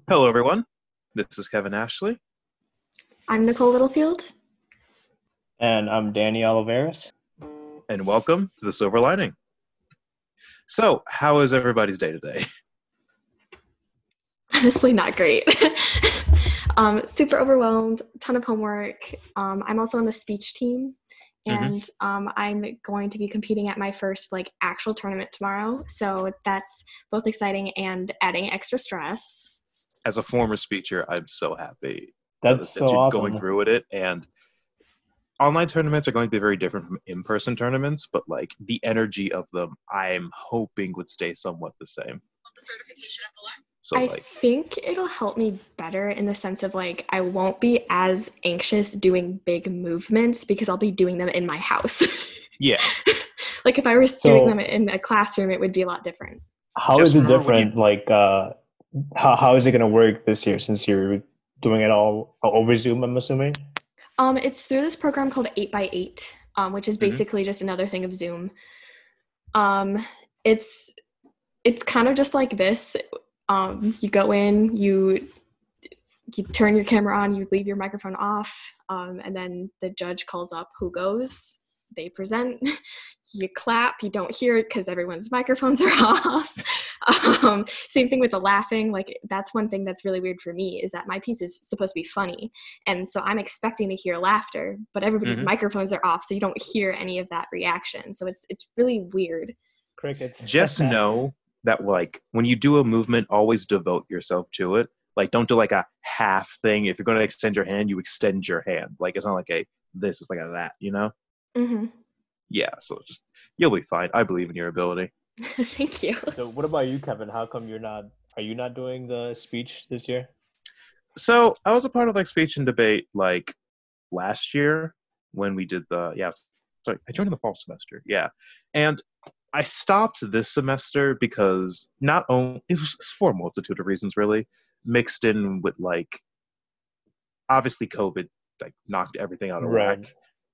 Hello, everyone. This is Kevin Ashley, I'm Nicole Littlefield. And I'm Danny Oliveras. and welcome to The Silver Lining. So, how is everybody's day today? Honestly, not great. Super overwhelmed, ton of homework. I'm also on the speech team, and I'm going to be competing at my first actual tournament tomorrow. So that's both exciting and adding extra stress. As a former speaker, I'm so happy That's that so you're awesome. going through with it. And online tournaments are going to be very different from in-person tournaments, but the energy of them, I'm hoping would stay somewhat the same. So, I think it'll help me better in the sense of I won't be as anxious doing big movements because I'll be doing them in my house. yeah. If I was doing them in a classroom, it would be a lot different. How Just is it remember different? How is it going to work this year since you're doing it all over Zoom, I'm assuming? It's through this program called 8x8, which is basically just another thing of Zoom. It's kind of just like this. You go in, you turn your camera on, you leave your microphone off, and then the judge calls up who goes. They present, you clap, you don't hear it because everyone's microphones are off. Same thing with the laughing. That's one thing that's really weird for me is that my piece is supposed to be funny. And so I'm expecting to hear laughter, but everybody's microphones are off, so you don't hear any of that reaction. So it's really weird. Crickets. Just know that when you do a movement, always devote yourself to it. Don't do a half thing. If you're going to extend your hand, you extend your hand. It's not this, it's a that, you know? Mm-hmm. Yeah, so you'll be fine. I believe in your ability. Thank you. So what about you, Kevin? How come are you not doing the speech this year? So I was a part of speech and debate last year when we did I joined in the fall semester. Yeah. And I stopped this semester because not only it was for a multitude of reasons really, mixed in with obviously COVID knocked everything out of whack.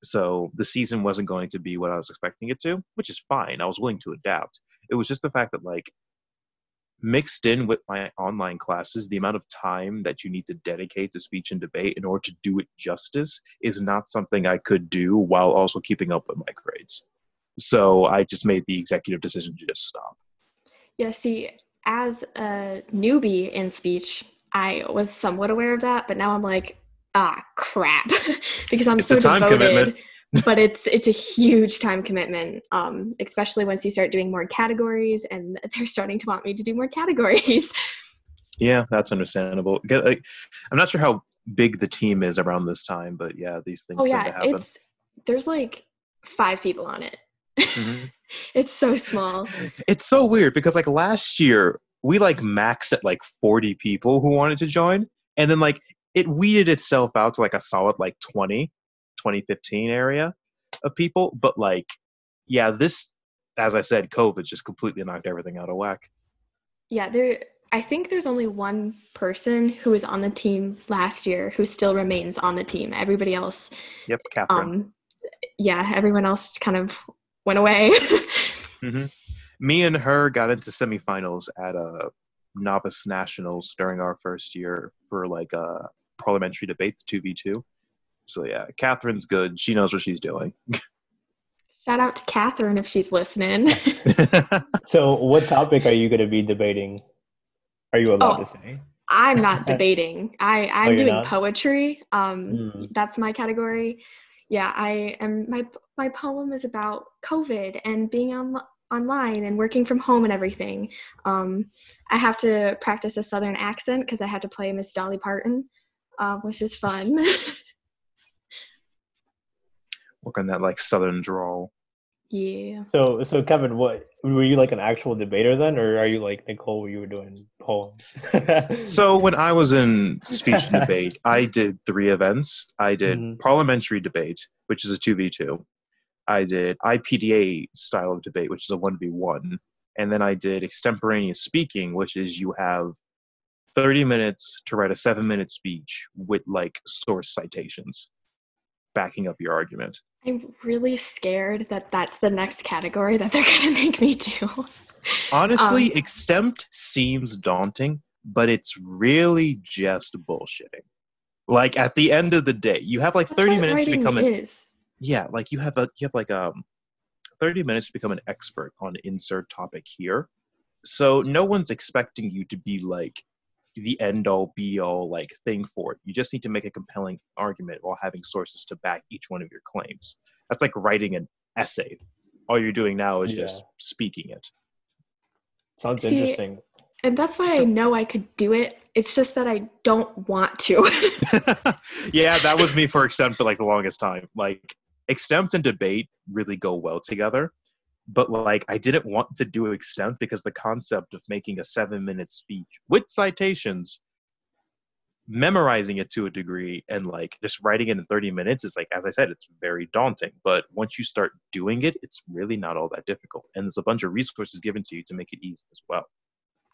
So the season wasn't going to be what I was expecting it to, which is fine. I was willing to adapt. It was just the fact that mixed in with my online classes, the amount of time that you need to dedicate to speech and debate in order to do it justice is not something I could do while also keeping up with my grades. So I just made the executive decision to just stop. Yeah, see, as a newbie in speech, I was somewhat aware of that, but now I'm crap, because I'm so time devoted. Commitment. But it's a huge time commitment, especially once you start doing more categories, and they're starting to want me to do more categories. Yeah, that's understandable. I'm not sure how big the team is around this time, but yeah, these things tend to happen. There's 5 people on it. It's so small. It's so weird because last year we maxed at 40 people who wanted to join, and then it weeded itself out to a solid 2015 area of people. But yeah, this, as I said, COVID just completely knocked everything out of whack. Yeah, I think there's only one person who was on the team last year who still remains on the team. Everybody else. Yep, Catherine. Everyone else kind of went away. Me and her got into semifinals at Novice Nationals during our first year for a parliamentary debate, 2v2. So yeah, Catherine's good. She knows what she's doing. Shout out to Catherine if she's listening. So what topic are you going to be debating? Are you allowed to say? I'm not debating. I'm doing poetry. That's my category. Yeah, I am. My poem is about COVID and being online and working from home and everything. I have to practice a Southern accent because I have to play Miss Dolly Parton, which is fun. Work on that Southern drawl. Yeah. So Kevin, what were you an actual debater then, or are you Nicole where you were doing poems? So when I was in speech and debate, I did 3 events. I did parliamentary debate, which is a 2v2. I did IPDA style of debate, which is a 1v1. And then I did extemporaneous speaking, which is you have 30 minutes to write a 7-minute speech with source citations backing up your argument. I'm really scared that that's the next category that they're going to make me do. Honestly, extempt seems daunting, but it's really just bullshitting. Like at the end of the day, you have like That's 30 what minutes to writing become is. like you have 30 minutes to become an expert on insert topic here. So no one's expecting you to be like the end all be all like thing for it. You just need to make a compelling argument while having sources to back each one of your claims. That's like writing an essay. All you're doing now is just speaking it. Sounds See, interesting. And that's why I know I could do it. It's just that I don't want to. Yeah, that was me for extemp for like the longest time. Like extemp and debate really go well together. But like I didn't want to do extemp because the concept of making a 7-minute speech with citations, memorizing it to a degree, and like just writing it in 30 minutes is like, as I said, it's very daunting. But once you start doing it, it's really not all that difficult. And there's a bunch of resources given to you to make it easy as well.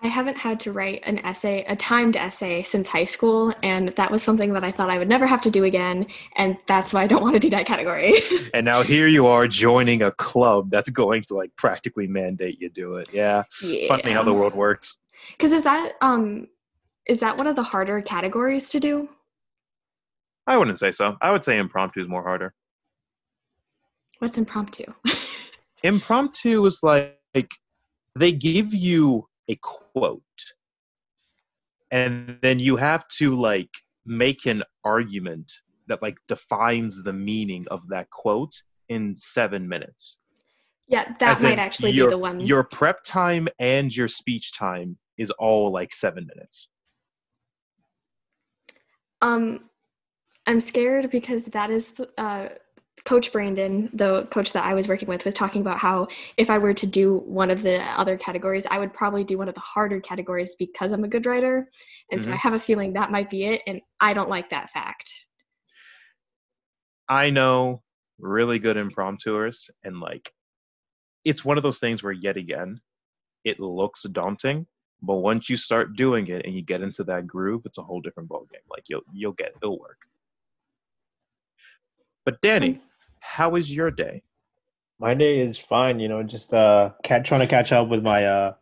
I haven't had to write an essay, a timed essay, since high school, and that was something that I thought I would never have to do again, and that's why I don't want to do that category. And now here you are joining a club that's going to like practically mandate you do it. Yeah. Funny how the world works. Because is that one of the harder categories to do? I wouldn't say so. I would say impromptu is more harder. What's impromptu? Impromptu is like they give you a quote and then you have to like make an argument that like defines the meaning of that quote in 7 minutes. Yeah, that might actually be the one. Your prep time and your speech time is all like 7 minutes. I'm scared because that is Coach Brandon, the coach that I was working with, was talking about how if I were to do one of the other categories, I would probably do one of the harder categories because I'm a good writer. And so I have a feeling that might be it. And I don't like that fact. I know really good impromptuers, and like, it's one of those things where yet again, it looks daunting, but once you start doing it and you get into that groove, it's a whole different ballgame. Like it'll work. But Danny, how is your day? My day is fine, just trying to catch up with my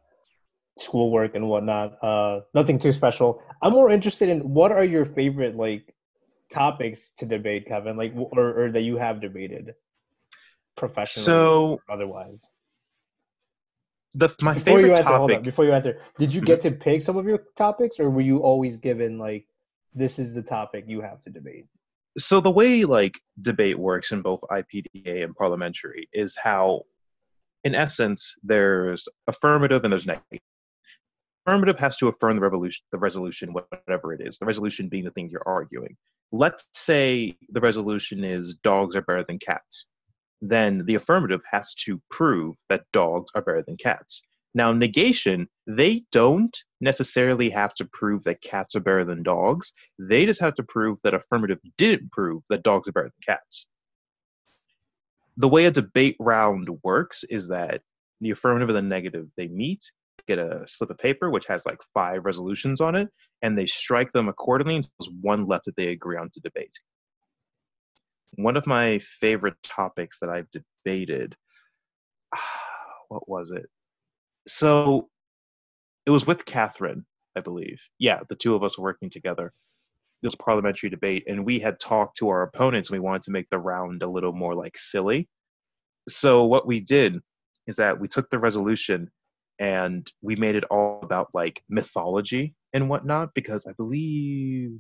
schoolwork and whatnot. Nothing too special. I'm more interested in what are your favorite like topics to debate, Kevin, like or that you have debated professionally or otherwise. My favorite topic. Before you answer, did you get to pick some of your topics, or were you always given like this is the topic you have to debate? So the way like debate works in both IPDA and parliamentary is how, in essence, there's affirmative and there's negative. Affirmative has to affirm the resolution, whatever it is. The resolution being the thing you're arguing. Let's say the resolution is dogs are better than cats. Then the affirmative has to prove that dogs are better than cats. Now, negation, they don't necessarily have to prove that cats are better than dogs. They just have to prove that affirmative didn't prove that dogs are better than cats. The way a debate round works is that the affirmative and the negative, they meet, get a slip of paper, which has like 5 resolutions on it, and they strike them accordingly until there's one left that they agree on to debate. One of my favorite topics that I've debated, what was it? So it was with Catherine, I believe. Yeah, the two of us were working together. It was a parliamentary debate, and we had talked to our opponents, and we wanted to make the round a little more like silly. So what we did is that we took the resolution and we made it all about like mythology and whatnot, because I believe,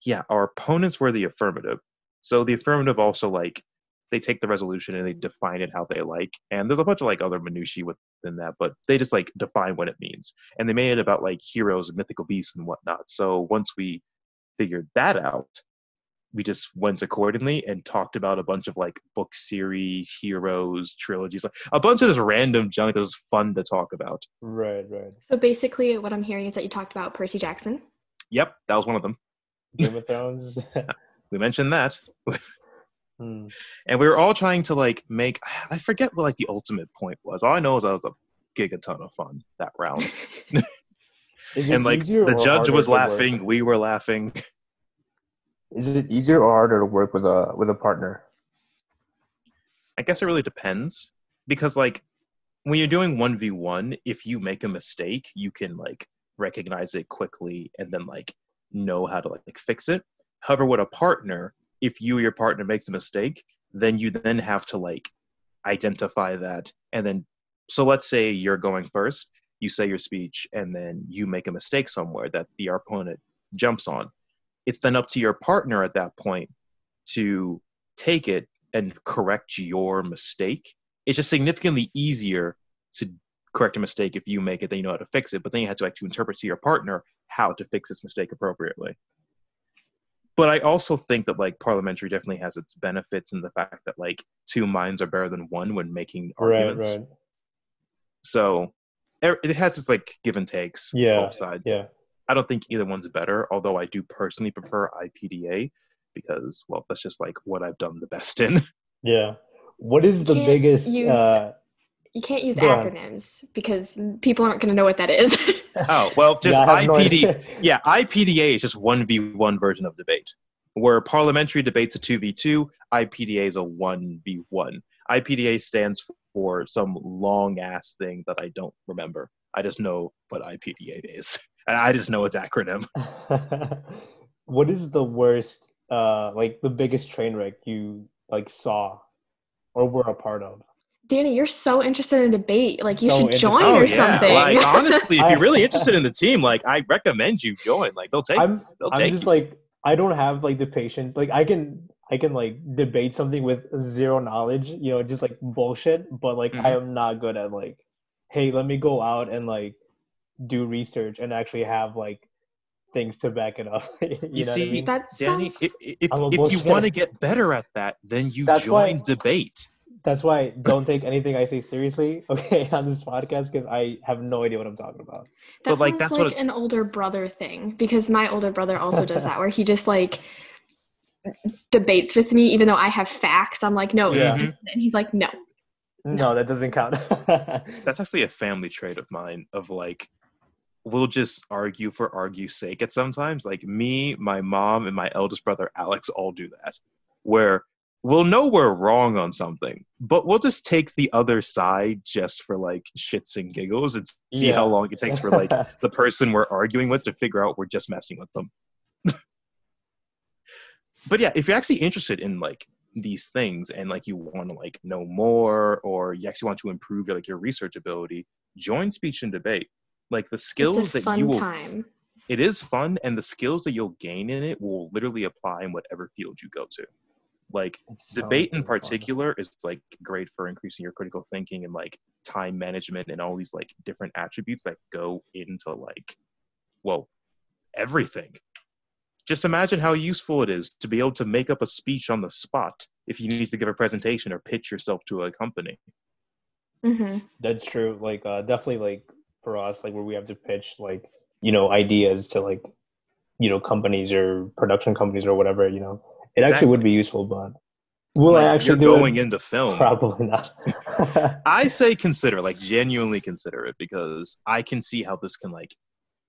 yeah, our opponents were the affirmative. So the affirmative also like, they take the resolution and they define it how they like. And there's a bunch of like other minutiae within that, but they just like define what it means. And they made it about like heroes and mythical beasts and whatnot. So once we figured that out, we just went accordingly and talked about a bunch of like book series, heroes, trilogies, like a bunch of this random junk that was fun to talk about. Right. So basically what I'm hearing is that you talked about Percy Jackson. Yep, that was one of them. Game of Thrones. We mentioned that. And we were all trying to like make, I forget what like the ultimate point was. All I know is that was a gigaton of fun that round. And like the judge was laughing, we were laughing. Is it easier or harder to work with a partner? I guess it really depends, because like when you're doing 1v1, if you make a mistake, you can like recognize it quickly and then like know how to like fix it. However, with a partner, if you or your partner makes a mistake, then you then have to like identify that. And then, so let's say you're going first, you say your speech, and then you make a mistake somewhere that the opponent jumps on. It's then up to your partner at that point to take it and correct your mistake. It's just significantly easier to correct a mistake if you make it, then you know how to fix it. But then you have to actually interpret to your partner how to fix this mistake appropriately. But I also think that like parliamentary definitely has its benefits in the fact that like two minds are better than one when making arguments. Right. So it has its like give and takes, both sides. Yeah. I don't think either one's better, although I do personally prefer IPDA because, well, that's just like what I've done the best in. Yeah. What is the biggest... You can't use acronyms because people aren't going to know what that is. Oh, well, just IPDA is just 1v1 version of debate. Where parliamentary debate's a 2v2, IPDA is a 1v1. IPDA stands for some long-ass thing that I don't remember. I just know what IPDA is. And I just know its acronym. What is the worst, like the biggest train wreck you like saw or were a part of? Danny, you're so interested in debate. Like, you should join or something. Like, honestly, if you're really interested in the team, like, I recommend you join. Like, they'll take. I'm just you. Like, I don't have like the patience. Like, I can like debate something with zero knowledge. You know, just like bullshit. But like, I am not good at like, hey, let me go out and like do research and actually have like things to back it up. you know see, what I mean? Danny, if you want to get better at that, then you join debate. That's why don't take anything I say seriously, okay, on this podcast, because I have no idea what I'm talking about. That's like an older brother thing, because my older brother also does that, where he just like debates with me, even though I have facts. I'm like, no, and he's like, no, that doesn't count. That's actually a family trait of mine. Of like, we'll just argue for argue's sake. At sometimes, like me, my mom, and my eldest brother Alex all do that, where we'll know we're wrong on something, but we'll just take the other side just for like shits and giggles and see how long it takes for like the person we're arguing with to figure out we're just messing with them. But yeah, if you're actually interested in like these things and like you want to like know more, or you actually want to improve your like your research ability, join speech and debate. Like the skills that you will, it is fun, and the skills that you'll gain in it will literally apply in whatever field you go to. Like debate in particular is like great for increasing your critical thinking and like time management and all these like different attributes that go into like, well, everything. Just imagine how useful it is to be able to make up a speech on the spot if you need to give a presentation or pitch yourself to a company. That's true. Like definitely like for us, like where we have to pitch like, you know, ideas to like, you know, companies or production companies or whatever, you know. It actually would be useful, but will like, I actually do going into film? Probably not. I say consider, like genuinely consider it, because I can see how this can like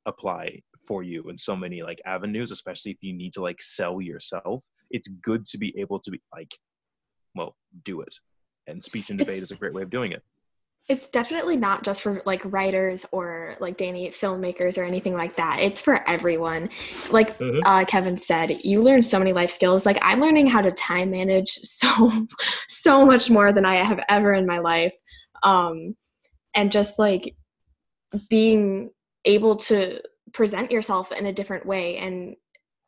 apply for you in so many like avenues, especially if you need to like sell yourself. It's good to be able to be like, well, do it. And speech and debate is a great way of doing it. It's definitely not just for like writers or like Danny, filmmakers or anything like that. It's for everyone. Like Kevin said, you learn so many life skills. Like I'm learning how to time manage so much more than I have ever in my life. And just like being able to present yourself in a different way, and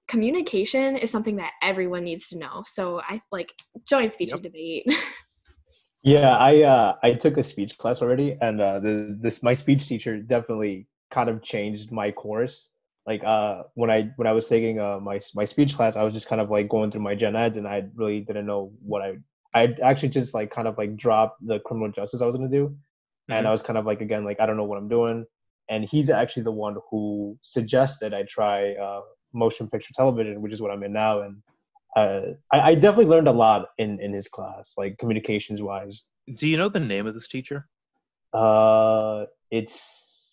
communication is something that everyone needs to know. So I like join speech and debate. Yeah, I took a speech class already, and my speech teacher definitely kind of changed my course. Like when I was taking my speech class, I was just kind of like going through my gen ed, and I really didn't know what I actually just like kind of like dropped the criminal justice I was gonna do, and I was kind of like again like I don't know what I'm doing, and he's actually the one who suggested I try motion picture television, which is what I'm in now, and I definitely learned a lot in his class, like communications wise. Do you know the name of this teacher? It's.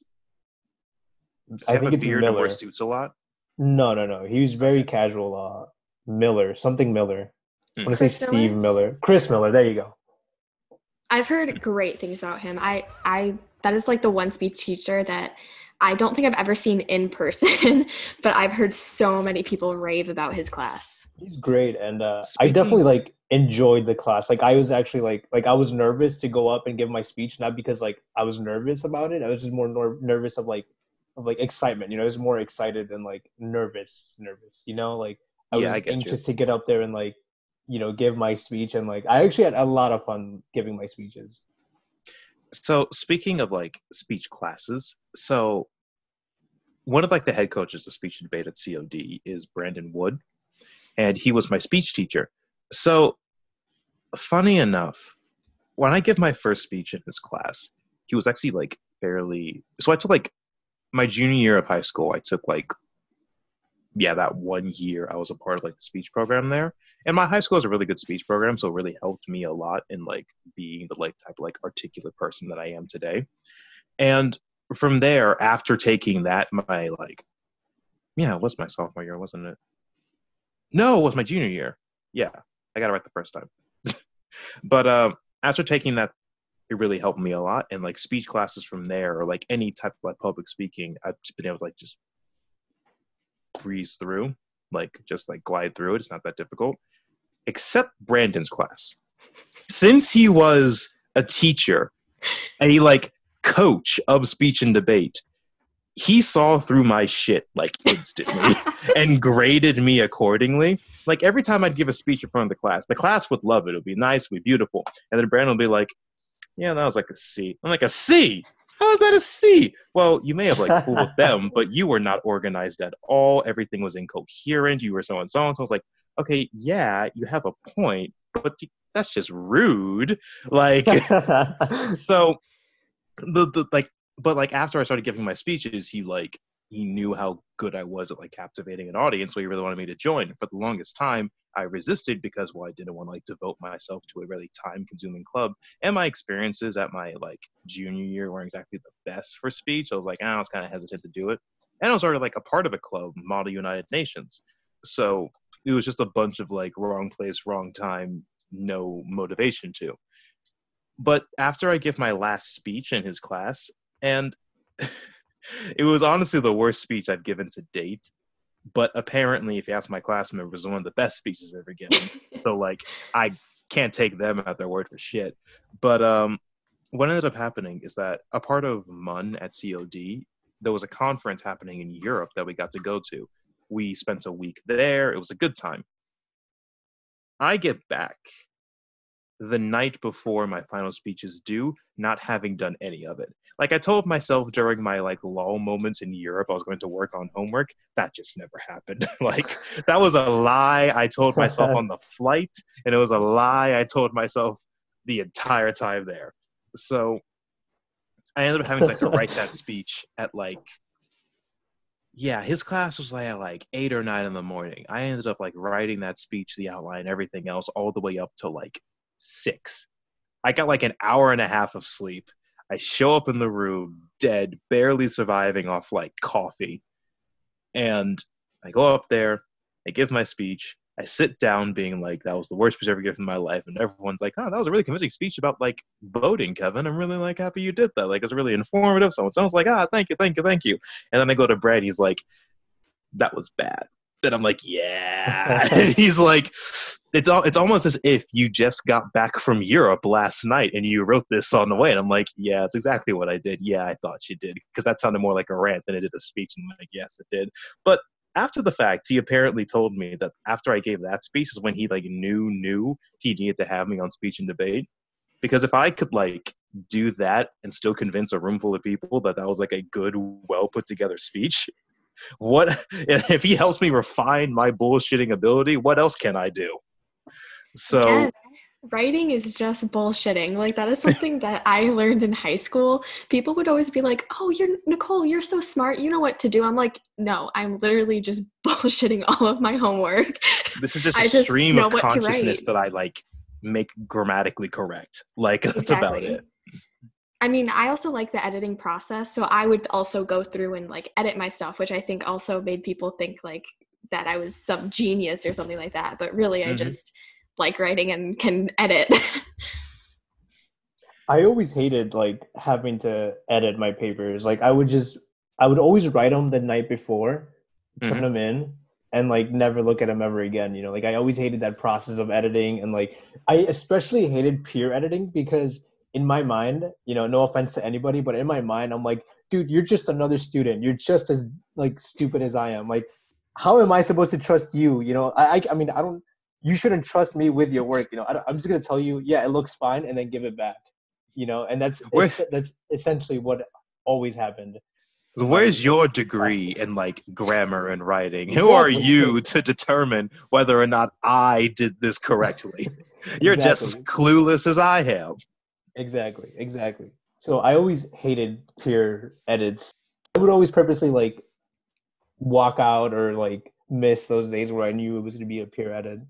Does he have a beard and wear suits a lot? No. He was very casual. Miller, something Miller. I want to say Steve Miller. Chris Miller. There you go. I've heard great things about him. I that is like the one speech teacher that I don't think I've ever seen in person, but I've heard so many people rave about his class. He's great, and I Speaking, definitely like enjoyed the class. Like I was actually like I was nervous to go up and give my speech, not because like I was nervous about it. I was just more nervous of like excitement. You know, I was more excited than like nervous. You know, like I yeah, I was get you. anxious to get up there and like give my speech, and like I actually had a lot of fun giving my speeches. So speaking of like speech classes, so one of like the head coaches of speech and debate at COD is Brandon Wood, and he was my speech teacher. So funny enough, when I give my first speech in his class, he was actually like fairly. So I took like my junior year of high school. I took like that 1 year I was a part of like the speech program there. And my high school is a really good speech program, so it really helped me a lot in like being the like type of like articulate person that I am today. And from there, after taking that, my like it was my sophomore year, wasn't it? No, it was my junior year. Yeah, I got it right the first time. But after taking that, it really helped me a lot. And like speech classes from there, or like any type of like public speaking, I've just been able to like just breeze through, like just like glide through it. It's not that difficult. Except Brandon's class. Since he was a teacher, a like coach of speech and debate, he saw through my shit like instantly and graded me accordingly. Like every time I'd give a speech in front of the class would love it. It would be nice, it would be beautiful. And then Brandon would be like, yeah, that was like a C. I'm like, a C? How is that a C? Well, you may have like fooled them, but you were not organized at all. Everything was incoherent. You were so and so. And so I was like, okay, yeah, you have a point, but that's just rude. Like, so the like, but like after I started giving my speeches, he knew how good I was at like captivating an audience, so he really wanted me to join. For the longest time, I resisted because, well, I didn't want to like devote myself to a really time-consuming club. And my experiences at my like junior year weren't exactly the best for speech. I was like, I was kind of hesitant to do it. And I was already like a part of a club, Model United Nations. So it was just a bunch of like wrong place, wrong time, no motivation to. But after I give my last speech in his class, and it was honestly the worst speech I've given to date. But apparently, if you ask my class members, it was one of the best speeches I've ever given. So, like, I can't take them at their word for shit. But what ended up happening is that a part of MUN at COD, there was a conference happening in Europe that we got to go to. We spent a week there. It was a good time. I get back the night before my final speech is due, not having done any of it. Like I told myself during my like lull moments in Europe, I was going to work on homework. That just never happened. Like that was a lie I told myself on the flight, and it was a lie I told myself the entire time there. So I ended up having to like to write that speech at like his class was like at like 8 or 9 in the morning. I ended up like writing that speech, the outline, everything else, all the way up to like 6. I got like an hour and a half of sleep. I show up in the room, dead, barely surviving off like coffee. And I go up there, I give my speech, I sit down being like, that was the worst speech I've ever given in my life. And everyone's like, oh, that was a really convincing speech about like voting, Kevin. I'm really like happy you did that. Like it's really informative. So it's like, thank you. And then I go to Brad, he's like, that was bad. And I'm like, yeah. And he's like, it's almost as if you just got back from Europe last night and you wrote this on the way. And I'm like, yeah, it's exactly what I did. Yeah, I thought you did. Because that sounded more like a rant than it did a speech. And I'm like, yes, it did. But after the fact, he apparently told me that after I gave that speech is when he like knew he needed to have me on speech and debate. Because if I could like do that and still convince a room full of people that that was like a good, well put together speech, what if he helps me refine my bullshitting ability? What else can I do? So Again, writing is just bullshitting. Like that is something that I learned in high school. People would always be like, "Oh, you're Nicole, you're so smart. You know what to do." I'm like, "No, I'm literally just bullshitting all of my homework." This is just I a just stream know of what to consciousness write. that I like make grammatically correct. Like that's about Exactly. it. I mean, I also like the editing process, so I would also go through and like edit my stuff, which I think also made people think like that I was some genius or something like that. But really, I Mm-hmm. just like writing and can edit. I always hated like having to edit my papers. Like I would just I would always write them the night before, turn Mhm. them in, and like never look at them ever again. You know, like I always hated that process of editing, and like I especially hated peer editing because in my mind, you know, no offense to anybody, but in my mind, I'm like, dude, you're just another student. You're just as like stupid as I am. Like, how am I supposed to trust you? You know, I mean, I don't. You shouldn't trust me with your work. You know, I'm just gonna tell you, yeah, it looks fine, and then give it back. You know, and Where, that's essentially what always happened in where's my your degree in like grammar and writing? Who are exactly you to determine whether or not I did this correctly? You're just as exactly clueless as I am. exactly. So I always hated peer edits. I would always purposely like walk out or like miss those days where I knew it was going to be a peer edit.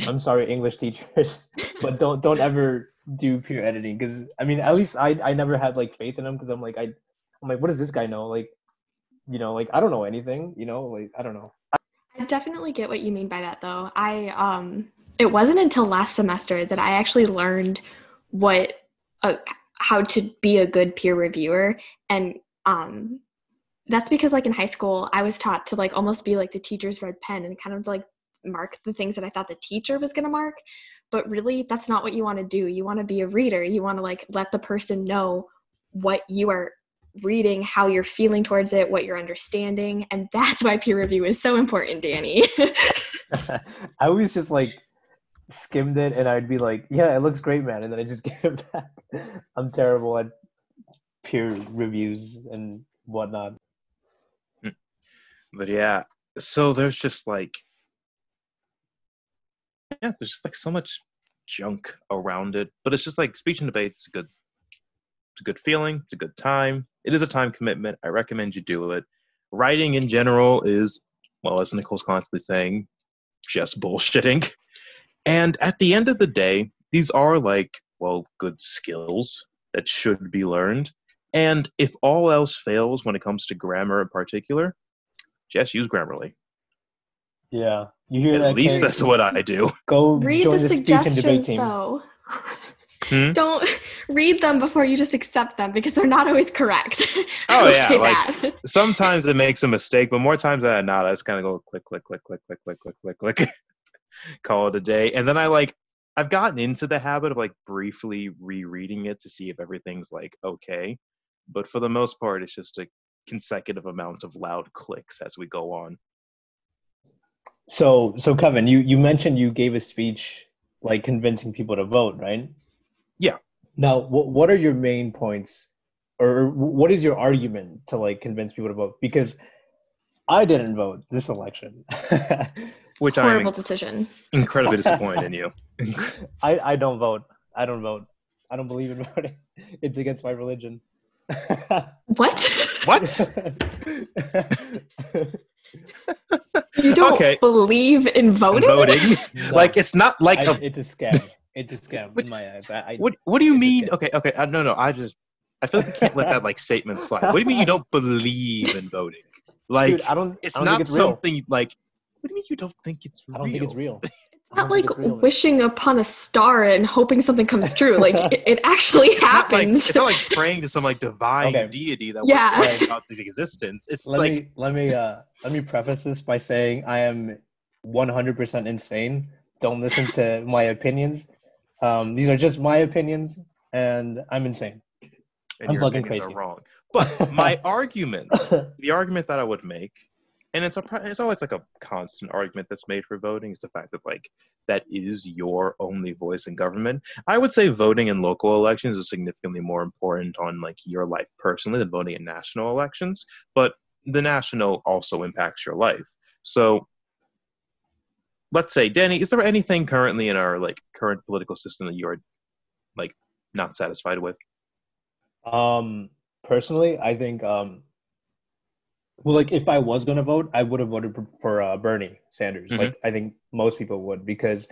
I'm sorry, English teachers, but don't ever do peer editing because I mean at least I never had like faith in them because I'm like what does this guy know, like you know, like I don't know anything, you know, like I don't know. I definitely get what you mean by that, though. It wasn't until last semester that I actually learned what uh, how to be a good peer reviewer, and that's because like in high school I was taught to like almost be like the teacher's red pen and kind of like mark the things that I thought the teacher was going to mark, but really that's not what you want to do. You want to be a reader. You want to like let the person know what you are reading, how you're feeling towards it, what you're understanding, and that's why peer review is so important, Danny. I always just like skimmed it and I'd be like, yeah, it looks great, man, and then I just give it back. I'm terrible at peer reviews and whatnot. But yeah, so there's just like, yeah, there's just like so much junk around it. But it's just like speech and debate's it's a good feeling. It's a good time. It is a time commitment. I recommend you do it. Writing in general is, well, as Nicole's constantly saying, just bullshitting. And at the end of the day, these are like, well, good skills that should be learned. And if all else fails when it comes to grammar in particular, just use Grammarly. Yeah, you hear At that, least kids? that's what I do. Go Read join the the speech and debate suggestions, team. though. Hmm? Don't read them before you just accept them because they're not always correct. Oh, I'll yeah, say like, that. sometimes it makes a mistake, but more times than not, I just kind of go click, click, click, click, click, click, click, click, click, call it a day. And then I've gotten into the habit of like briefly rereading it to see if everything's like okay. But for the most part, it's just a consecutive amount of loud clicks as we go on. So Kevin, you mentioned you gave a speech like convincing people to vote, right? Yeah. Now, what are your main points, or what is your argument to like convince people to vote? Because I didn't vote this election. Which Horrible I'm decision. incredibly disappointed in you. I don't vote. I don't vote. I don't believe in voting. It's against my religion. What? What? You don't Okay. believe in voting? Voting? No. Like, it's not like it's a scam. It's a scam in my eyes. What do you it's a mean? scam. Okay. No. I feel like we can't let that like statement slide. What do you mean you don't believe in voting? Like, Dude, I don't it's think not it's real. something like. What do you mean you don't think it's real? I don't think it's real. It's I not don't think like it's real. wishing upon a star and hoping something comes true. Like it actually It's not like happens. it's not like praying to some like divine Okay. deity that Yeah. will bring out into existence. It's Let like me preface this by saying I am 100% insane. Don't listen to my opinions. These are just my opinions, and I'm insane. and I'm your fucking opinions crazy. are wrong. But my argument, the argument that I would make, and it's always like a constant argument that's made for voting. It's the fact that like that is your only voice in government. I would say voting in local elections is significantly more important on like your life personally than voting in national elections. But the national also impacts your life. So let's say, Danny, is there anything currently in our like current political system that you are like not satisfied with? Personally, I think well, like if I was gonna vote, I would have voted for Bernie Sanders. Mhm. Like I think most people would, because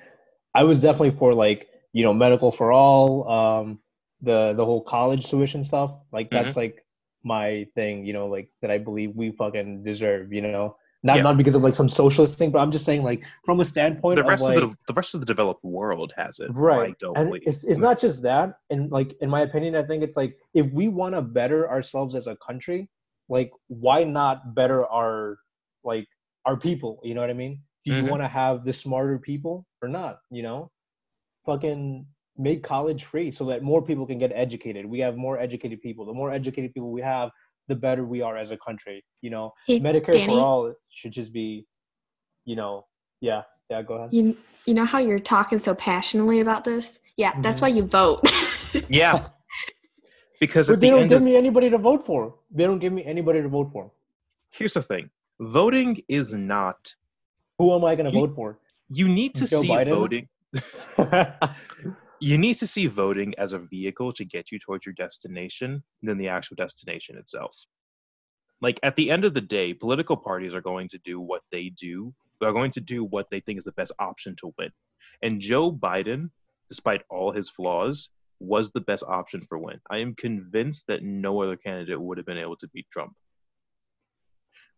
I was definitely for like, you know, medical for all, the whole college tuition stuff. Like that's like my thing, you know, like that I believe we fucking deserve, you know. Yeah. Not because of like some socialist thing, but I'm just saying like from a standpoint The rest of like of the rest of the developed world has it. right. I don't And believe. it's not just that. And like in my opinion, I think it's like if we want to better ourselves as a country, like, why not better our people? You know what I mean? Do you want to have the smarter people or not? You know, fucking make college free so that more people can get educated. We have more educated people. The more educated people we have, the better we are as a country. You know, Hey, Medicare Danny, for all should just be, you know, yeah, go ahead. you know how you're talking so passionately about this? Yeah, that's why you vote. Yeah. Because but they don't give me anybody to vote for. They don't give me anybody to vote for. Here's the thing. Voting is not... Who am I going to vote for? You need to Joe see Biden? voting... You need to see voting as a vehicle to get you towards your destination than the actual destination itself. Like, at the end of the day, political parties are going to do what they do. They're going to do what they think is the best option to win. And Joe Biden, despite all his flaws, was the best option for win. I am convinced that no other candidate would have been able to beat Trump.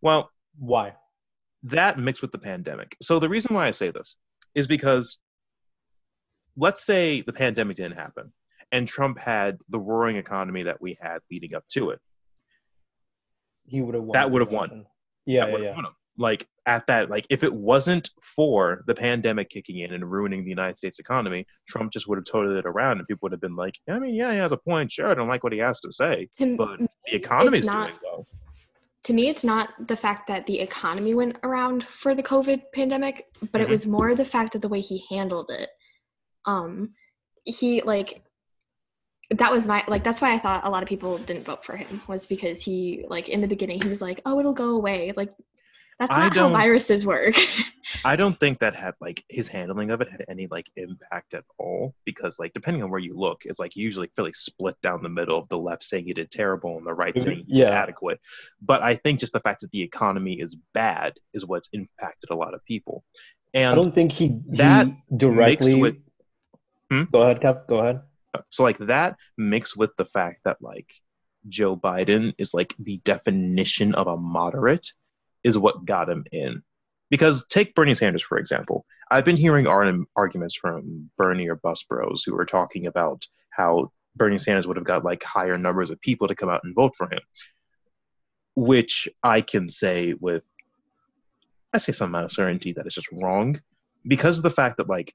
Well, why? That mixed with the pandemic. So the reason why I say this is because let's say the pandemic didn't happen and Trump had the roaring economy that we had leading up to it. He would have won. That would have won. Yeah. Won him. Like at that, like if it wasn't for the pandemic kicking in and ruining the United States economy, Trump just would have toted it around and people would have been like, I mean, yeah, he has a point. Sure, I don't like what he has to say, but the economy's doing well. To me, it's not the fact that the economy went around for the COVID pandemic, but it was more the fact of the way he handled it. He that was that's why I thought a lot of people didn't vote for him, was because he, like, in the beginning he was like, oh, it'll go away. Like, that's not how viruses work. I don't think that had, like, his handling of it had any, like, impact at all, because, like, depending on where you look, it's, like, usually fairly split down the middle of the left saying he did terrible and the right saying he did adequate. But I think just the fact that the economy is bad is what's impacted a lot of people. And I don't think he directly... Go ahead, Kev. Go ahead. So, like, that mixed with the fact that, like, Joe Biden is, like, the definition of a moderate is what got him in. Because take Bernie Sanders, for example. I've been hearing arguments from Bernie or Bus Bros who are talking about how Bernie Sanders would have got, like, higher numbers of people to come out and vote for him. Which I can say with, I say some amount of certainty that it's just wrong. Because of the fact that, like,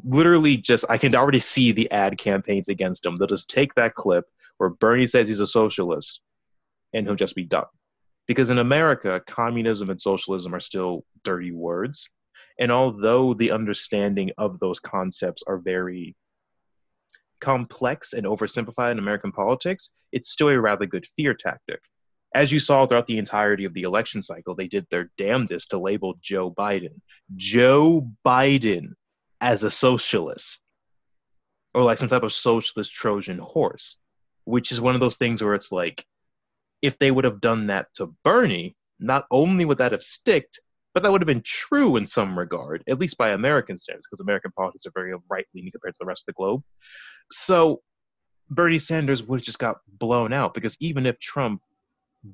literally just, I can already see the ad campaigns against him. They'll just take that clip where Bernie says he's a socialist and he'll just be done. Because in America, communism and socialism are still dirty words. And although the understanding of those concepts are very complex and oversimplified in American politics, it's still a rather good fear tactic. As you saw throughout the entirety of the election cycle, they did their damnedest to label Joe Biden as a socialist, or like some type of socialist Trojan horse, which is one of those things where it's like, if they would have done that to Bernie, not only would that have sticked, but that would have been true in some regard, at least by American standards, because American politics are very right-leaning compared to the rest of the globe. So Bernie Sanders would have just got blown out, because even if Trump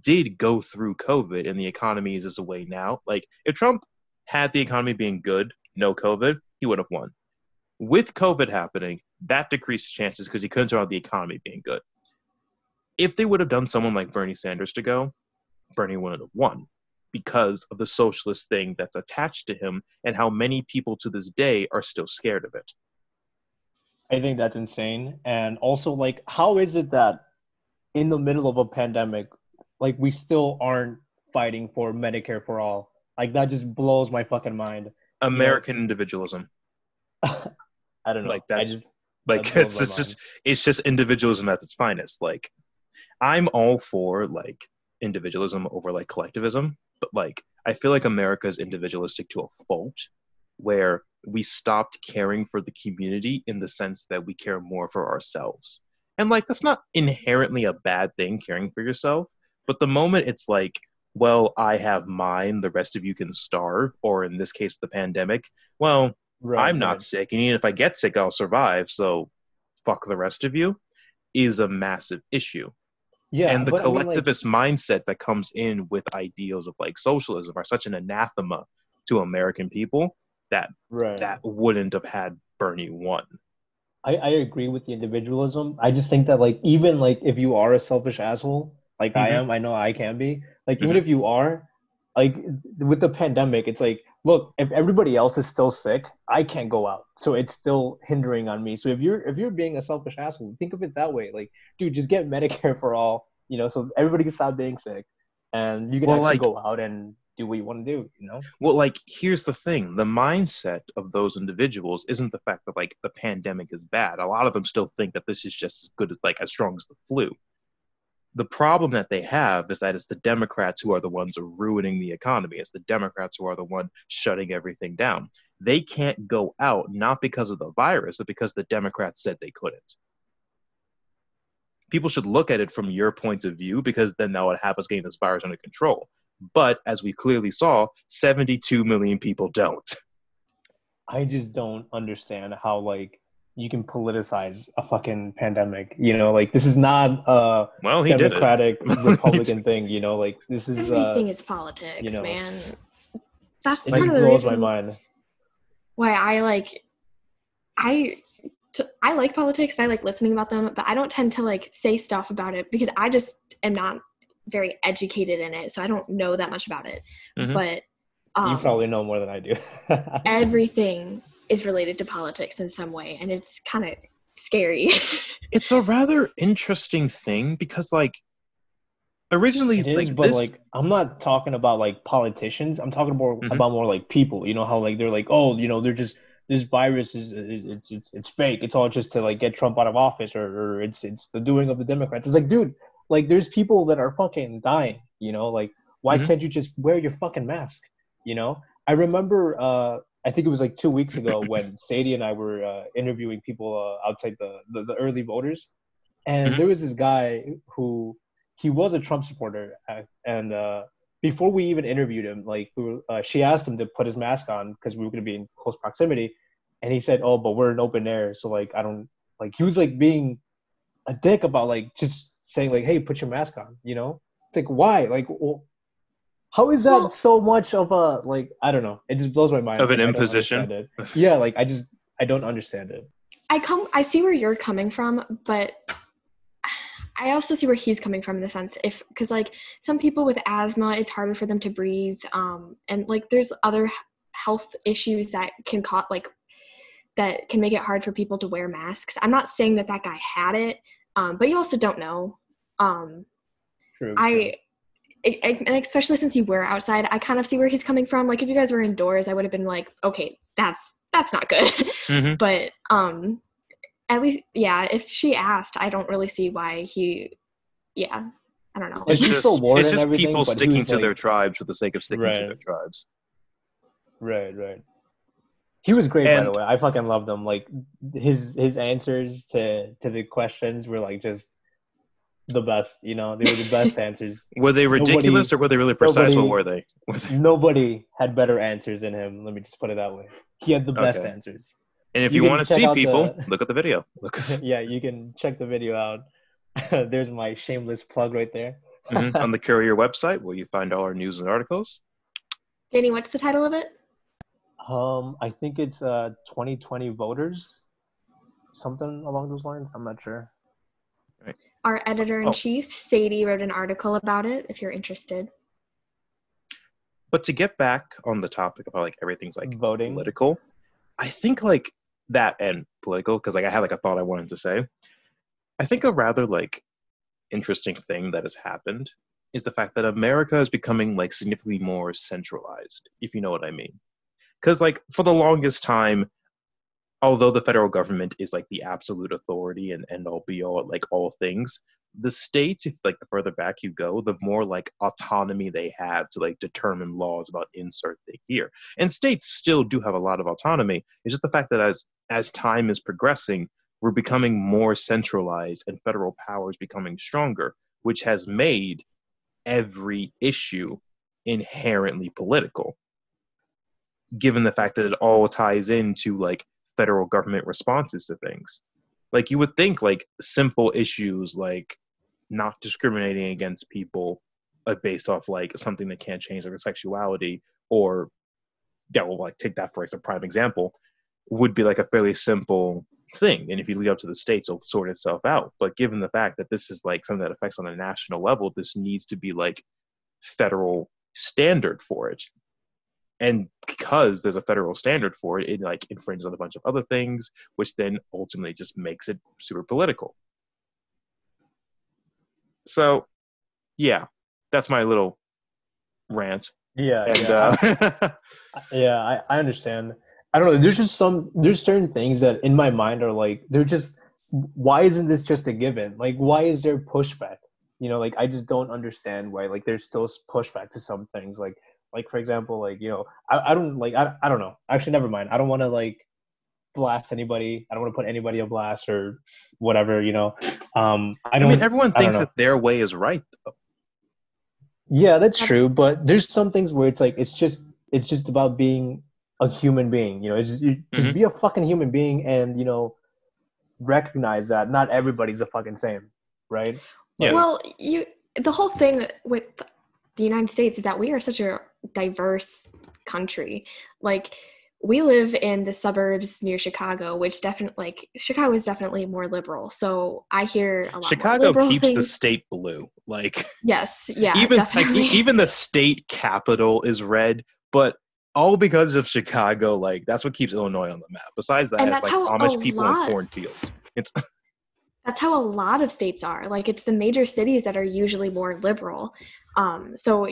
did go through COVID and the economy is the way now, like if Trump had the economy being good, no COVID, he would have won. With COVID happening, that decreased chances because he couldn't turn on the economy being good. If they would have done someone like Bernie Sanders to go, Bernie wouldn't have won because of the socialist thing that's attached to him and how many people to this day are still scared of it. I think that's insane. And also, like, how is it that in the middle of a pandemic, like, we still aren't fighting for Medicare for all? Like, that just blows my fucking mind. American individualism. I don't know. Like that. It's just individualism at its finest. Like, I'm all for, like, individualism over, like, collectivism, but, like, I feel like America is individualistic to a fault, where we stopped caring for the community in the sense that we care more for ourselves. And, like, that's not inherently a bad thing, caring for yourself, but the moment it's like, well, I have mine, the rest of you can starve, or in this case, the pandemic, well, I'm not sick, and even if I get sick, I'll survive, so fuck the rest of you, is a massive issue. Yeah, and the collectivist mindset that comes in with ideals of, like, socialism are such an anathema to American people that that wouldn't have had Bernie won. I agree with the individualism. I just think that, like, even, like, if you are a selfish asshole, like I am. I know I can be. Like even if you are, like with the pandemic, it's like, look, if everybody else is still sick, I can't go out, so it's still hindering on me. So if you're being a selfish asshole, think of it that way. Like, dude, just get Medicare for all, so everybody can stop being sick, and you can Well, actually like, go out and do what you want to do. well, like, here's the thing: the mindset of those individuals isn't the fact that like the pandemic is bad. A lot of them still think that this is just as good as like as strong as the flu. The problem that they have is that it's the Democrats who are the ones ruining the economy. It's the Democrats who are the one shutting everything down. They can't go out, not because of the virus, but because the Democrats said they couldn't. People should look at it from your point of view, because then that would have us getting this virus under control. But as we clearly saw, 72 million people don't. I just don't understand how like you can politicize a fucking pandemic. Like this is not a Well, he did it. Democratic Republican thing. Like this is Everything is politics, man. That's it part just of the blows reason my mind. why I like politics and I like listening about them, but I don't tend to like say stuff about it because I just am not very educated in it, so I don't know that much about it. But you probably know more than I do. Everything is related to politics in some way, and it's kind of scary. It's a rather interesting thing because, like, originally, it is, like, but like, I'm not talking about like politicians. I'm talking about more like people. How like they're like, oh, they're just, this virus is it's fake. It's all just to like get Trump out of office, or it's the doing of the Democrats. It's like, dude, like there's people that are fucking dying. Like, why can't you just wear your fucking mask? I remember, I think it was like 2 weeks ago when Sadie and I were interviewing people outside the early voters. And there was this guy who, he was a Trump supporter. And before we even interviewed him, like she asked him to put his mask on because we were going to be in close proximity. And he said, oh, but we're in open air. So like, I don't, like, he was like being a dick about like just saying like, hey, put your mask on, It's like, why? Like, well, how is that so much of a, like, I don't know. It just blows my mind. Of an like, imposition? Yeah, like, I don't understand it. I see where you're coming from, but I also see where he's coming from in the sense because like some people with asthma, it's harder for them to breathe. And like there's other health issues that can that can make it hard for people to wear masks. I'm not saying that guy had it, but you also don't know. True. And especially since you were outside, I kind of see where he's coming from. Like if you guys were indoors, I would have been like, okay, that's not good. But at least, yeah, if she asked, I don't really see why I don't know. It's just people sticking to their tribes for the sake of sticking to their tribes. Right. He was great, by the way. I fucking loved him. Like his answers to the questions were like just the best. They were the best answers. Were they ridiculous or were they really precise? What were they? Nobody had better answers than him. Let me just put it that way. He had the best answers. And if you want to see people, look at the video. Yeah, you can check the video out. There's my shameless plug right there. On the Courier website, where you find all our news and articles. Danny, what's the title of it? I think it's 2020 voters, something along those lines. I'm not sure. Right. Our editor-in-chief, Sadie, wrote an article about it, if you're interested. But to get back on the topic about like everything's like voting, political, I think like that and political, because like I had like a thought I wanted to say. I think a rather like interesting thing that has happened is the fact that America is becoming like significantly more centralized, if you know what I mean. Because like for the longest time, although the federal government is like the absolute authority and end all be all at like all things, the states, if like the further back you go, the more like autonomy they have to like determine laws about insert thing here. And states still do have a lot of autonomy. It's just the fact that as time is progressing, we're becoming more centralized and federal powers becoming stronger, which has made every issue inherently political, given the fact that it all ties into like federal government responses to things. Like you would think like simple issues like not discriminating against people based off like something that can't change, like their sexuality, or we'll like take that for like a prime example, would be like a fairly simple thing. And if you leave it up to the states, it'll sort itself out. But given the fact that this is like something that affects on a national level, this needs to be like federal standard for it. And because there's a federal standard for it, it like infringes on a bunch of other things, which then ultimately just makes it super political. So, yeah, that's my little rant. Yeah, and, yeah, I understand. I don't know. There's certain things that in my mind are like, they're just, why isn't this just a given? Like, why is there pushback? You know, like, I just don't understand why, like, there's still pushback to some things. Like for example, like, you know, I don't like, I don't know. Actually, never mind. I don't want to like blast anybody. I don't want to put anybody a blast or whatever, you know. I mean, everyone thinks that their way is right, though. Yeah, that's true. But there's some things where it's like, it's just about being a human being, you know. It's just be a fucking human being, and, you know, recognize that not everybody's the fucking same, right? Yeah. Well, the whole thing with the United States is that we are such a diverse country. Like, we live in the suburbs near Chicago, which definitely, like, Chicago is definitely more liberal. So I hear a lot. Chicago more keeps the state blue. Like, yes, yeah, even definitely. like, even the state capital is red, but all because of Chicago. Like, that's what keeps Illinois on the map. Besides that, it's like Amish people in cornfields. That's how a lot of states are. Like, it's the major cities that are usually more liberal. So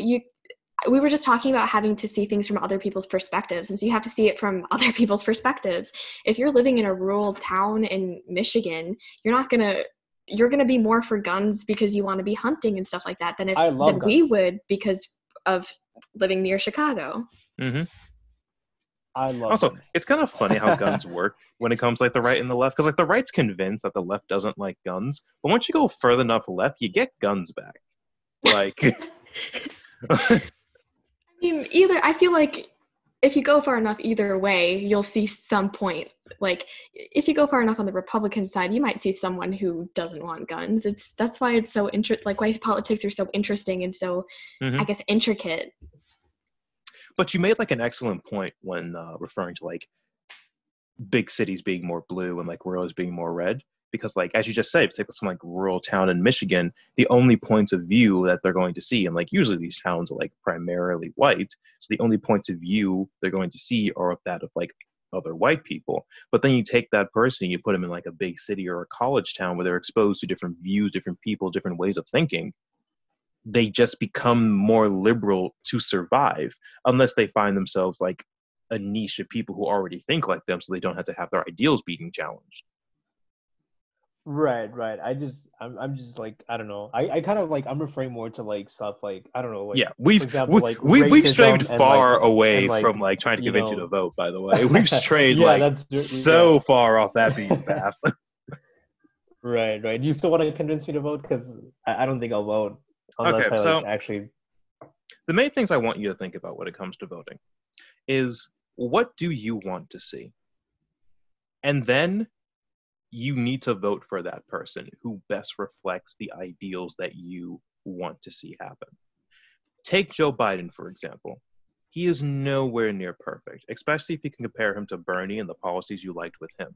we were just talking about having to see things from other people's perspectives. And so you have to see it from other people's perspectives. If you're living in a rural town in Michigan, you're going to be more for guns because you want to be hunting and stuff like that than we would because of living near Chicago. Mm-hmm. I love also guns. It's kind of funny how guns work when it comes like the right and the left, because like the right's convinced that the left doesn't like guns, but once you go further enough left, you get guns back. Like, I mean, I feel like if you go far enough either way, you'll see some point. Like, if you go far enough on the Republican side, you might see someone who doesn't want guns. That's why it's so why politics are so interesting and so, I guess, intricate. But you made like an excellent point when referring to like big cities being more blue and like rural being more red. Because like, as you just said, if you take some like rural town in Michigan, the only points of view that they're going to see, and like usually these towns are like primarily white, so the only points of view they're going to see are of that of like other white people. But then you take that person and you put them in like a big city or a college town where they're exposed to different views, different people, different ways of thinking. They just become more liberal to survive, unless they find themselves like a niche of people who already think like them, so they don't have to have their ideals being challenged. Right. I'm just like, I don't know. I kind of like, I'm referring more to like stuff like, I don't know. Like, yeah, we've strayed far away from like trying to convince you to vote. By the way, we've strayed far off that beaten path. Right. Do you still want to convince me to vote? Because I don't think I'll vote unless actually. The main things I want you to think about when it comes to voting is, what do you want to see? And then you need to vote for that person who best reflects the ideals that you want to see happen. Take Joe Biden, for example. He is nowhere near perfect, especially if you can compare him to Bernie and the policies you liked with him.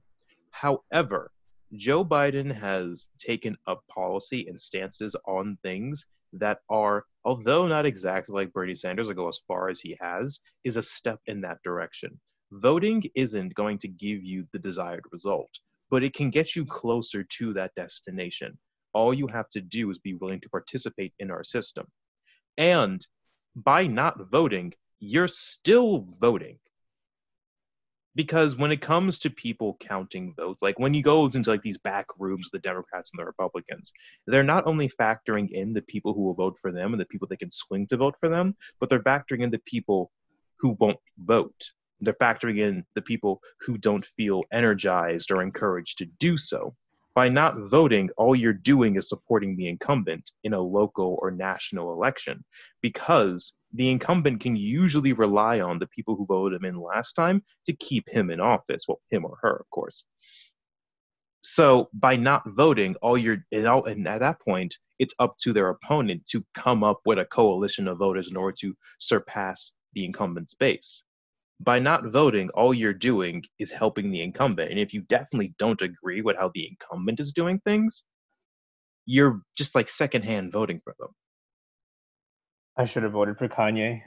However, Joe Biden has taken up policy and stances on things that are, although not exactly like Bernie Sanders or go as far as he has, is a step in that direction. Voting isn't going to give you the desired result, but it can get you closer to that destination. All you have to do is be willing to participate in our system. And by not voting, you're still voting. Because when it comes to people counting votes, like when you go into like these back rooms, the Democrats and the Republicans, they're not only factoring in the people who will vote for them and the people that can swing to vote for them, but they're factoring in the people who won't vote. They're factoring in the people who don't feel energized or encouraged to do so. By not voting, all you're doing is supporting the incumbent in a local or national election, because the incumbent can usually rely on the people who voted him in last time to keep him in office. Well, him or her, of course. So by not voting, and at that point, it's up to their opponent to come up with a coalition of voters in order to surpass the incumbent's base. by not voting, all you're doing is helping the incumbent. And if you definitely don't agree with how the incumbent is doing things, you're just like secondhand voting for them. I should have voted for Kanye.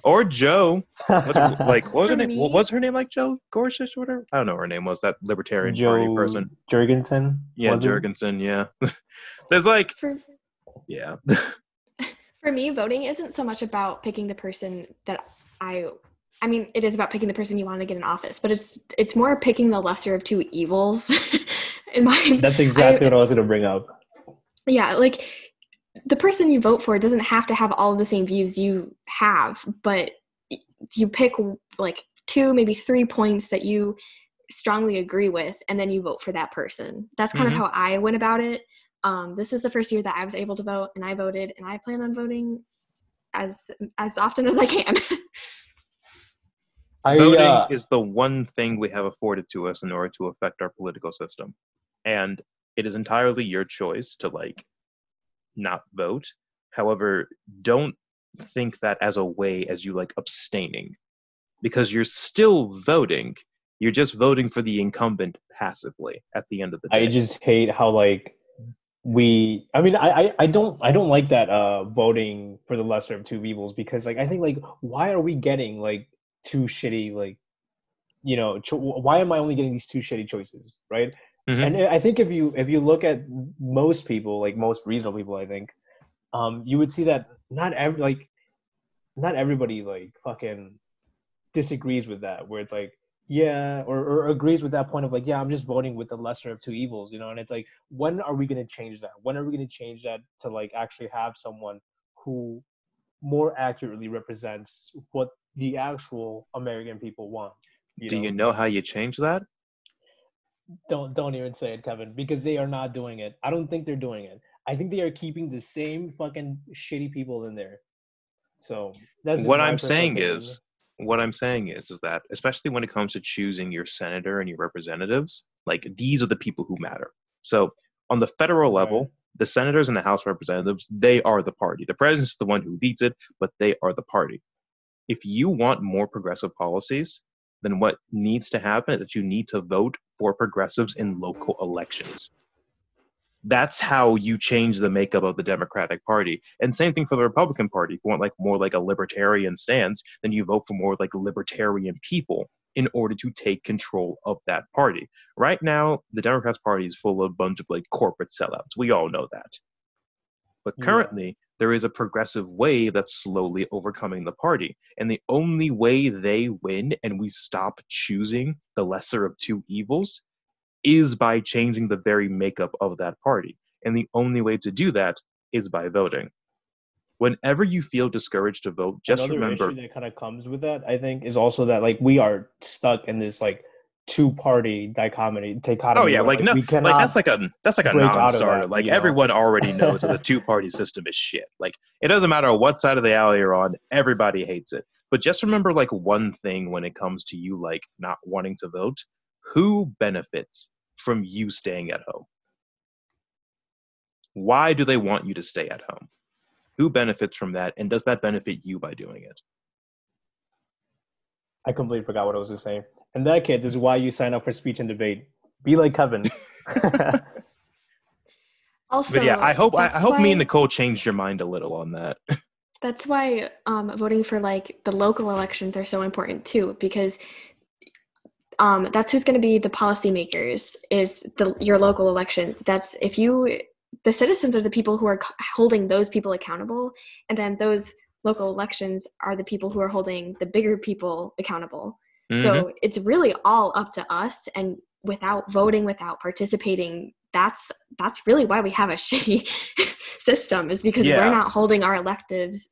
Or Joe. What was her name? Me? What was her name, like Joe Gorsuch or whatever? I don't know what her name was. That Libertarian Party person. Jurgensen? Yeah, Jurgensen, yeah. There's like... Yeah. For me, voting isn't so much about picking the person that I mean, it is about picking the person you want to get in office, but it's more picking the lesser of two evils. That's exactly what I was going to bring up. Yeah, like the person you vote for doesn't have to have all of the same views you have, but you pick like 2, maybe 3 points that you strongly agree with, and then you vote for that person. That's kind of how I went about it. This was the first year that I was able to vote, and I voted, and I plan on voting as often as I can. Voting is the one thing we have afforded to us in order to affect our political system. And it is entirely your choice to, like, not vote. However, don't think that as a way as you, like, abstaining. Because you're still voting. You're just voting for the incumbent passively at the end of the day. I just hate how, like, I don't like that voting for the lesser of two evils, because, like, I think, like, why are we getting, like, two shitty, like, you know, why am I only getting these two shitty choices, right? And I think if you look at most people, like most reasonable people, I think, you would see that not everybody like fucking disagrees with that, where it's like, yeah, or agrees with that point of like, yeah, I'm just voting with the lesser of two evils, you know? And it's like, when are we going to change that? When are we going to change that to like actually have someone who more accurately represents what the actual American people want? Do you know how you change that? Don't even say it, Kevin, because they are not doing it. I don't think they're doing it. I think they are keeping the same fucking shitty people in there. So that's what I'm saying is that, especially when it comes to choosing your senator and your representatives, like, these are the people who matter. So on the federal level, the senators and the House of Representatives, they are the party. The president is the one who leads it, but they are the party. If you want more progressive policies, then what needs to happen is that you need to vote for progressives in local elections. That's how you change the makeup of the Democratic Party. And same thing for the Republican Party. If you want like more like a libertarian stance, then you vote for more like libertarian people in order to take control of that party. Right now, the Democrats Party is full of a bunch of like corporate sellouts. We all know that. But currently, there is a progressive wave that's slowly overcoming the party. And the only way they win and we stop choosing the lesser of two evils is by changing the very makeup of that party. And the only way to do that is by voting. Whenever you feel discouraged to vote, just remember... Another issue that kind of comes with that, I think, is also that like we are stuck in this like two-party dichotomy. Oh yeah, like no, like that's like a non-starter. Like everyone already knows that the two-party system is shit. Like it doesn't matter what side of the alley you're on, everybody hates it. But just remember like one thing when it comes to you like not wanting to vote: who benefits from you staying at home? Why do they want you to stay at home? Who benefits from that, and does that benefit you by doing it? I completely forgot what I was going to say. In that case, this is why you sign up for speech and debate. Be like Kevin. Also, but yeah, I hope me and Nicole changed your mind a little on that. That's why voting for like the local elections are so important too, because that's who's going to be the policymakers, is your local elections. That's the citizens are the people who are holding those people accountable, and then those local elections are the people who are holding the bigger people accountable. Mm-hmm. So it's really all up to us, and without voting, without participating, that's really why we have a shitty system, is because we're not holding our electives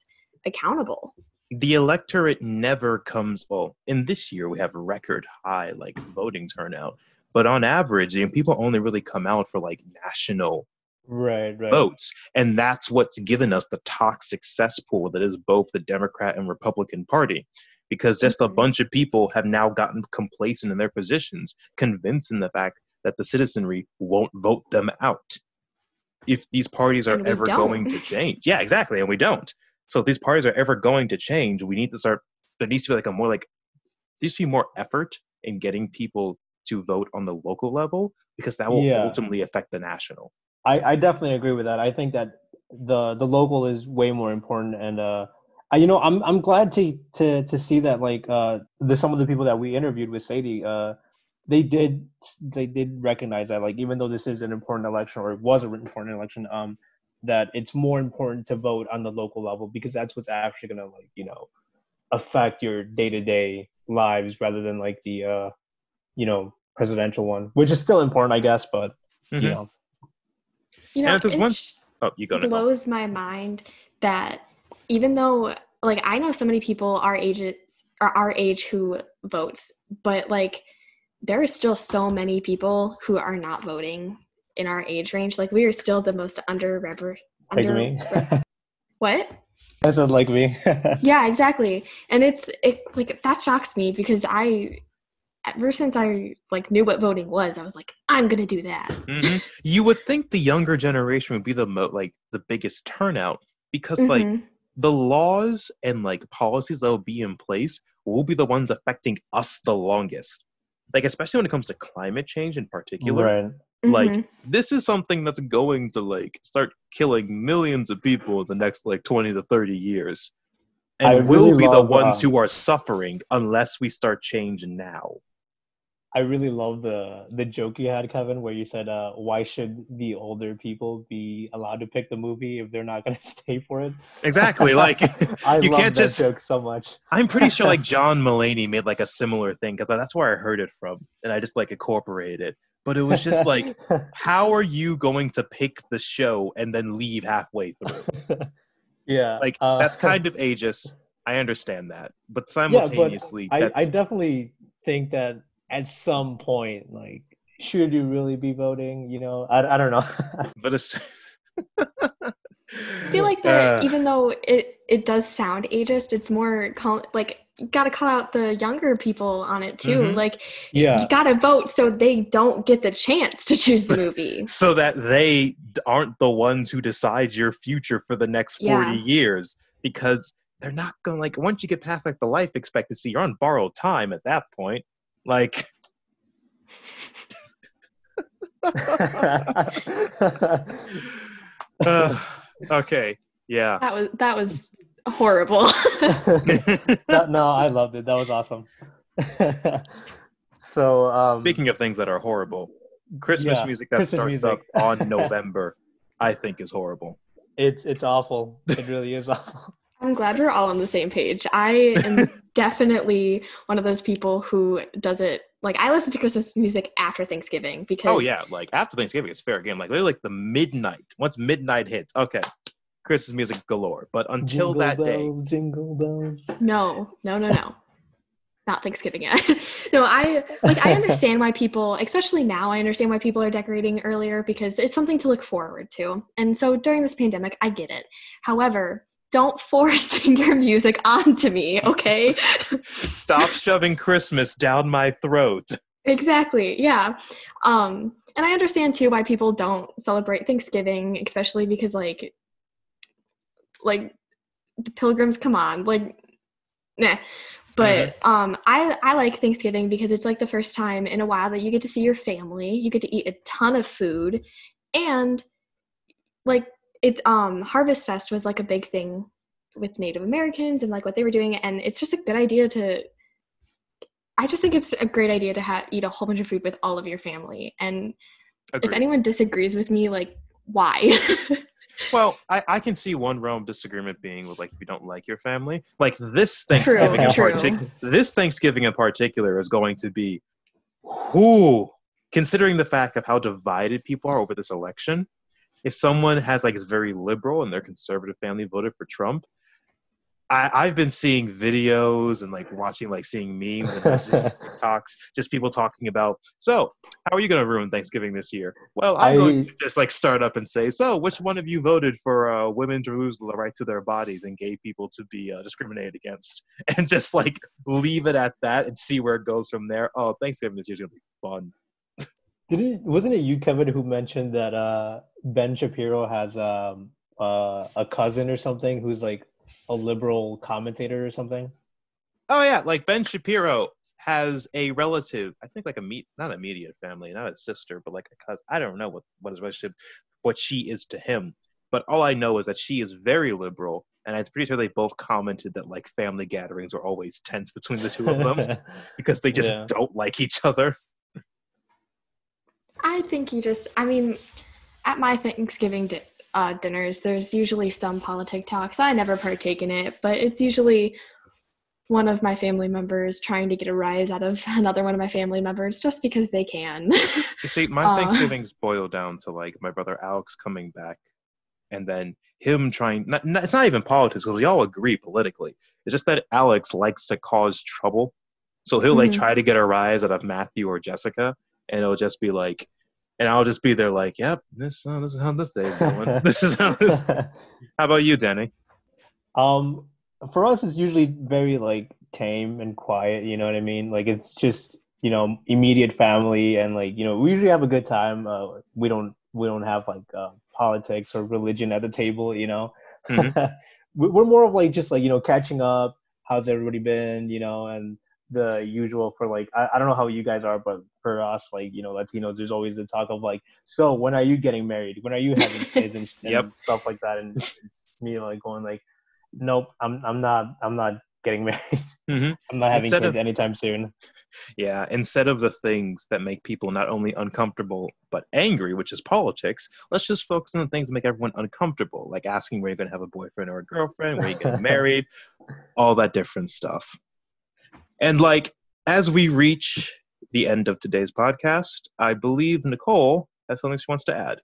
accountable. The electorate never comes, well, in this year we have a record high like voting turnout, but on average, people only really come out for like national votes, and that's what's given us the toxic cesspool that is both the Democrat and Republican Party, because just a bunch of people have now gotten complacent in their positions, convinced in the fact that the citizenry won't vote them out. If these parties are ever going to change, yeah, exactly, and we don't. So if these parties are ever going to change, we need to start there needs to be like a more like there needs to be more effort in getting people to vote on the local level, because that will ultimately affect the national. I definitely agree with that. I think that the local is way more important, and I'm glad to see that like some of the people that we interviewed with Sadie, they did recognize that, like, even though this is an important election, or it was an important election, that it's more important to vote on the local level, because that's what's actually gonna, like, affect your day-to-day lives, rather than like the presidential one, which is still important, I guess, but And if there's one, you go. Blows my mind that even though, like, I know so many people our age who votes, but like there are still so many people who are not voting in our age range. Like, we are still the most me. What? I said like me. Yeah, exactly. And it like, that shocks me, because ever since I like knew what voting was, I was like, I'm gonna do that. Mm-hmm. You would think the younger generation would be the biggest turnout, because like the laws and like policies that will be in place will be the ones affecting us the longest. Like, especially when it comes to climate change in particular. Right. Like, this is something that's going to like start killing millions of people in the next like 20 to 30 years. And we'll be the ones who are suffering unless we start changing now. I really love the joke you had, Kevin, where you said, why should the older people be allowed to pick the movie if they're not going to stay for it? Exactly. Like, you can't just joke so much. I'm pretty sure like John Mulaney made like a similar thing, because that's where I heard it from, and I just like incorporated it. But it was just like, how are you going to pick the show and then leave halfway through? Yeah. Like, that's kind of ageist. I understand that. But simultaneously... Yeah, but I definitely think that at some point, like, should you really be voting? I don't know. But it's... I feel like that even though it does sound ageist, it's more like, you gotta call out the younger people on it too. Like, you gotta vote so they don't get the chance to choose the movie, so that they aren't the ones who decide your future for the next 40 years, because they're not gonna, like, once you get past like the life expectancy, you're on borrowed time at that point. Like, okay, yeah. That was horrible. No, I loved it. That was awesome. So, speaking of things that are horrible, Christmas music that starts up on November, I think is horrible. It's awful. It really is awful. I'm glad we're all on the same page. I am definitely one of those people who does it. Like, I listen to Christmas music after Thanksgiving, because... Oh, yeah. Like, after Thanksgiving, it's fair game. Like, literally, like, the midnight. Once midnight hits, okay, Christmas music galore. But until Jingle bells. No. Not Thanksgiving yet. No, I understand why people, especially now, I understand why people are decorating earlier, because it's something to look forward to. And so during this pandemic, I get it. However, don't force your music onto me, okay? Stop shoving Christmas down my throat. Exactly, yeah. And I understand too why people don't celebrate Thanksgiving, especially because like the Pilgrims, come on, like, nah. But I like Thanksgiving because it's like the first time in a while that you get to see your family, you get to eat a ton of food, and like, it's Harvest Fest was like a big thing with Native Americans and like what they were doing, and it's just a good idea I just think it's a great idea to eat a whole bunch of food with all of your family. And Agreed. If anyone disagrees with me, like, why? Well, I can see one realm of disagreement being with, like, if you don't like your family, like this Thanksgiving this Thanksgiving in particular is going to be, considering the fact of how divided people are over this election. If someone has like is very liberal and their conservative family voted for Trump, I've been seeing videos and like watching, like seeing memes and TikToks, just people talking about, so how are you going to ruin Thanksgiving this year? Well, I'm going to just like start up and say, so which one of you voted for women to lose the right to their bodies and gay people to be discriminated against? And just like leave it at that and see where it goes from there. Oh, Thanksgiving this year is going to be fun. Wasn't it you, Kevin, who mentioned that Ben Shapiro has a cousin or something who's like a liberal commentator or something? Oh yeah, like Ben Shapiro has a relative, I think like not immediate family, not a sister, but like a cousin. I don't know what his relationship, what she is to him. But all I know is that she is very liberal, and I'm pretty sure they both commented that like family gatherings are always tense between the two of them because they just don't like each other. I think I mean, at my Thanksgiving dinners, there's usually some politic talks. I never partake in it, but it's usually one of my family members trying to get a rise out of another one of my family members just because they can. You see, my Thanksgivings boil down to like my brother Alex coming back and then him trying, it's not even politics because we all agree politically. It's just that Alex likes to cause trouble. So he'll like try to get a rise out of Matthew or Jessica, and it'll just be like, and I'll just be there like, yep, this is how this day is going. This is how this. How about you, Danny? For us, it's usually very like tame and quiet. You know what I mean? Like it's just immediate family, and like we usually have a good time. We don't have like politics or religion at the table. Mm-hmm. We're more of like just like catching up. How's everybody been? And the usual for like I don't know how you guys are, but for us, like Latinos, there's always the talk of like, so when are you getting married? When are you having kids and stuff like that? And it's me like going like, nope, I'm not getting married. Mm-hmm. I'm not having kids anytime soon. Yeah, instead of the things that make people not only uncomfortable but angry, which is politics, let's just focus on the things that make everyone uncomfortable, like asking where you're going to have a boyfriend or a girlfriend, where you're getting married, all that different stuff. And like, as we reach the end of today's podcast, I believe Nicole has something she wants to add.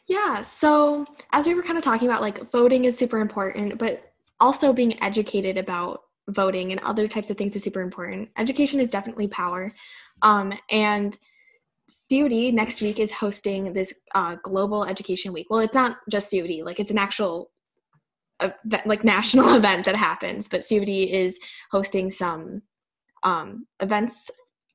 Yeah, so as we were kind of talking about, like, voting is super important, but also being educated about voting and other types of things is super important. Education is definitely power. And COD next week is hosting this Global Education Week. Well, it's not just COD, like it's an actual like national event that happens, but COD is hosting some events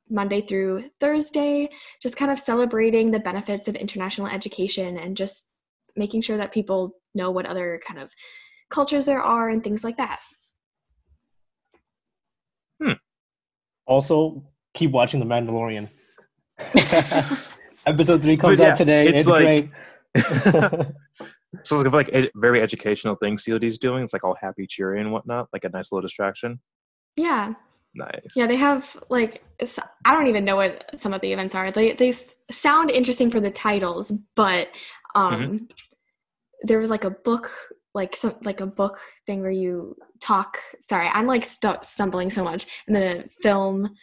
Monday through Thursday, just kind of celebrating the benefits of international education and just making sure that people know what other kind of cultures there are and things like that. Also, keep watching The Mandalorian. Episode 3 comes out today. It's like, great. So it's like a very educational thing COD's doing. It's like all happy, cheery, and whatnot, like a nice little distraction. Yeah. Nice. Yeah, they have like I don't even know what some of the events are. They sound interesting for the titles, but there was like a book, like a book thing where you talk. Sorry, I'm like stumbling so much, and then a film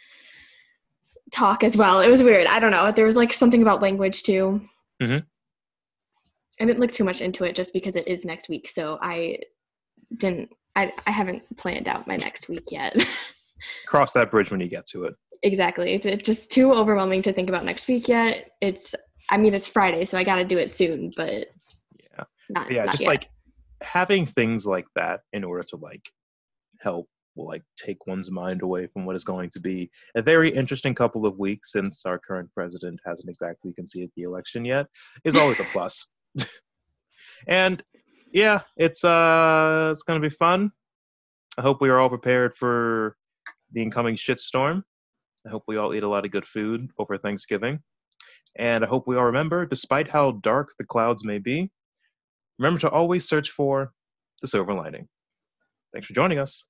talk as well. It was weird. I don't know. There was like something about language too. Mm-hmm. I didn't look too much into it just because it is next week, so I haven't planned out my next week yet. Cross that bridge when you get to it. Exactly. It's just too overwhelming to think about next week yet. It's Friday, so I got to do it soon, but not just yet. Like having things like that in order to like help will like take one's mind away from what is going to be a very interesting couple of weeks, since our current president hasn't exactly conceded the election yet, is always a plus. And yeah, it's going to be fun. I hope we are all prepared for the incoming shitstorm. I hope we all eat a lot of good food over Thanksgiving. And I hope we all remember, despite how dark the clouds may be, remember to always search for the silver lining. Thanks for joining us.